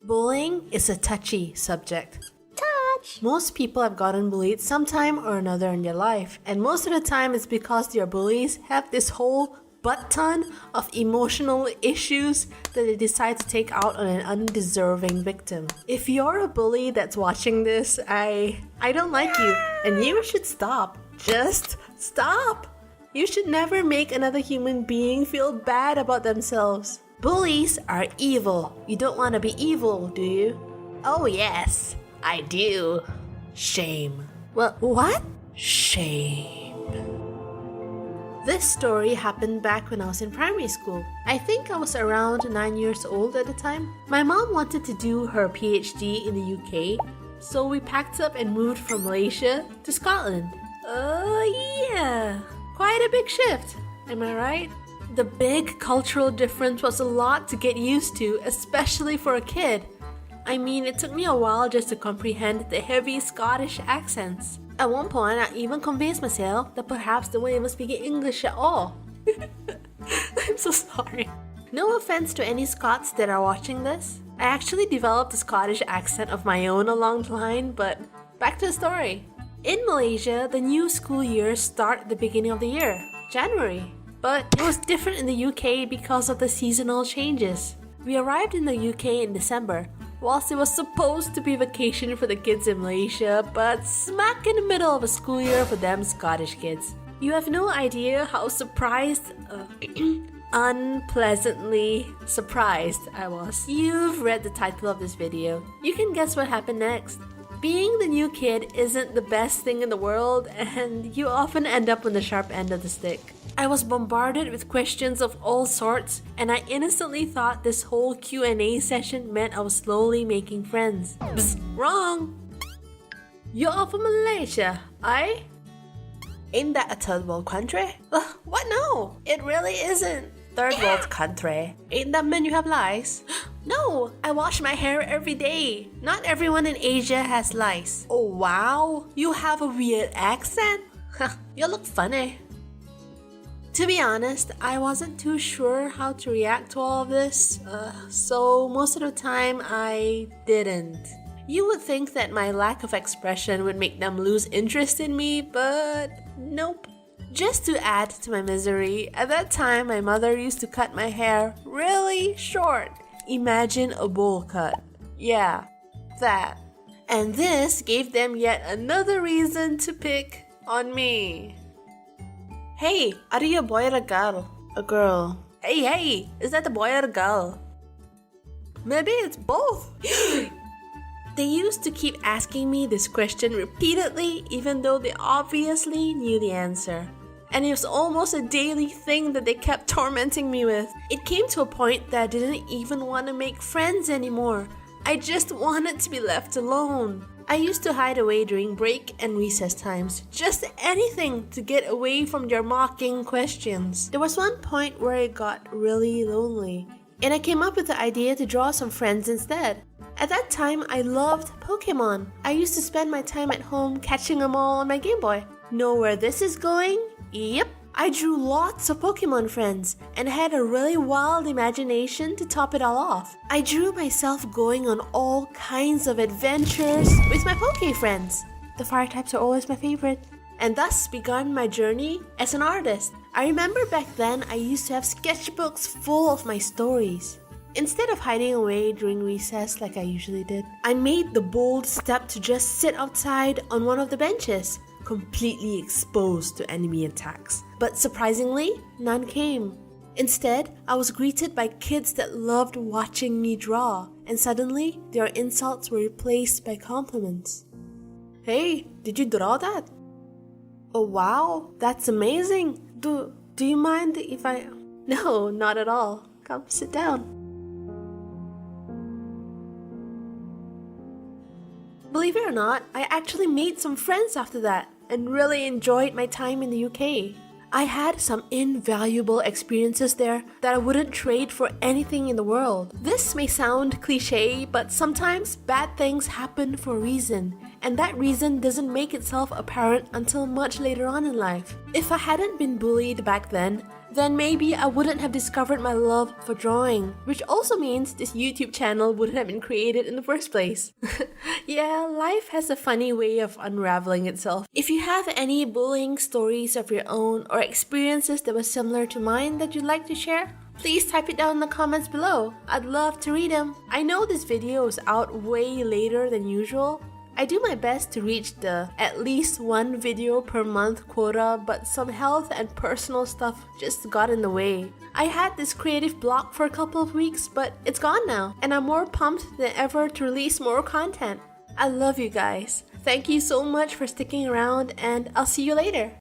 Bullying is a touchy subject. Most people have gotten bullied sometime or another in their life, and most of the time it's because their bullies have this whole butt ton of emotional issues that they decide to take out on an undeserving victim. If you're a bully that's watching this, I don't like you, and you should stop. Just stop. You should never make another human being feel bad about themselves. Bullies are evil. You don't want to be evil, do you? Oh yes, I do. Shame. Well, what? Shame. This story happened back when I was in primary school. I think I was around 9 years old at the time. My mom wanted to do her PhD in the UK, so we packed up and moved from Malaysia to Scotland. Yeah. Quite a big shift, am I right? The big cultural difference was a lot to get used to, especially for a kid. I mean, it took me a while just to comprehend the heavy Scottish accents. At one point, I even convinced myself that perhaps they weren't even speaking English at all. I'm so sorry. No offense to any Scots that are watching this. I actually developed a Scottish accent of my own along the line, but back to the story. In Malaysia, the new school year starts at the beginning of the year, January. But it was different in the UK because of the seasonal changes. We arrived in the UK in December, whilst it was supposed to be vacation for the kids in Malaysia, but smack in the middle of a school year for them Scottish kids. You have no idea how unpleasantly surprised I was. You've read the title of this video. You can guess what happened next. Being the new kid isn't the best thing in the world, and you often end up on the sharp end of the stick. I was bombarded with questions of all sorts, and I innocently thought this whole Q&A session meant I was slowly making friends. Psst, wrong! You're from Malaysia, eh? Ain't that a third world country? What? No, it really isn't. Third world country. Ain't that mean you have lice? No, I wash my hair every day. Not everyone in Asia has lice. Oh wow, you have a weird accent? You look funny. To be honest, I wasn't too sure how to react to all of this, so most of the time I didn't. You would think that my lack of expression would make them lose interest in me, but nope. Just to add to my misery, at that time my mother used to cut my hair really short. Imagine a bowl cut. Yeah, that. And this gave them yet another reason to pick on me. Hey, are you a boy or a girl? A girl. Hey, is that a boy or a girl? Maybe it's both. They used to keep asking me this question repeatedly, even though they obviously knew the answer. And it was almost a daily thing that they kept tormenting me with. It came to a point that I didn't even want to make friends anymore. I just wanted to be left alone. I used to hide away during break and recess times. Just anything to get away from their mocking questions. There was one point where I got really lonely, and I came up with the idea to draw some friends instead. At that time, I loved Pokemon. I used to spend my time at home catching them all on my Game Boy. Know where this is going? Yep. I drew lots of Pokemon friends and had a really wild imagination to top it all off. I drew myself going on all kinds of adventures with my Poke friends. The fire types are always my favorite. And thus began my journey as an artist. I remember back then I used to have sketchbooks full of my stories. Instead of hiding away during recess like I usually did, I made the bold step to just sit outside on one of the benches, completely exposed to enemy attacks. But surprisingly, none came. Instead, I was greeted by kids that loved watching me draw, and suddenly their insults were replaced by compliments. Hey, did you draw that? Oh wow, that's amazing. Do you mind if I... No, not at all. Come sit down. Believe it or not, I actually made some friends after that and really enjoyed my time in the UK. I had some invaluable experiences there that I wouldn't trade for anything in the world. This may sound cliche, but sometimes bad things happen for a reason, and that reason doesn't make itself apparent until much later on in life. If I hadn't been bullied back then maybe I wouldn't have discovered my love for drawing, which also means this YouTube channel wouldn't have been created in the first place. Yeah, life has a funny way of unraveling itself. If you have any bullying stories of your own or experiences that were similar to mine that you'd like to share, please type it down in the comments below. I'd love to read them. I know this video is out way later than usual. I do my best to reach the at least one video per month quota, but some health and personal stuff just got in the way. I had this creative block for a couple of weeks, but it's gone now, and I'm more pumped than ever to release more content. I love you guys. Thank you so much for sticking around, and I'll see you later.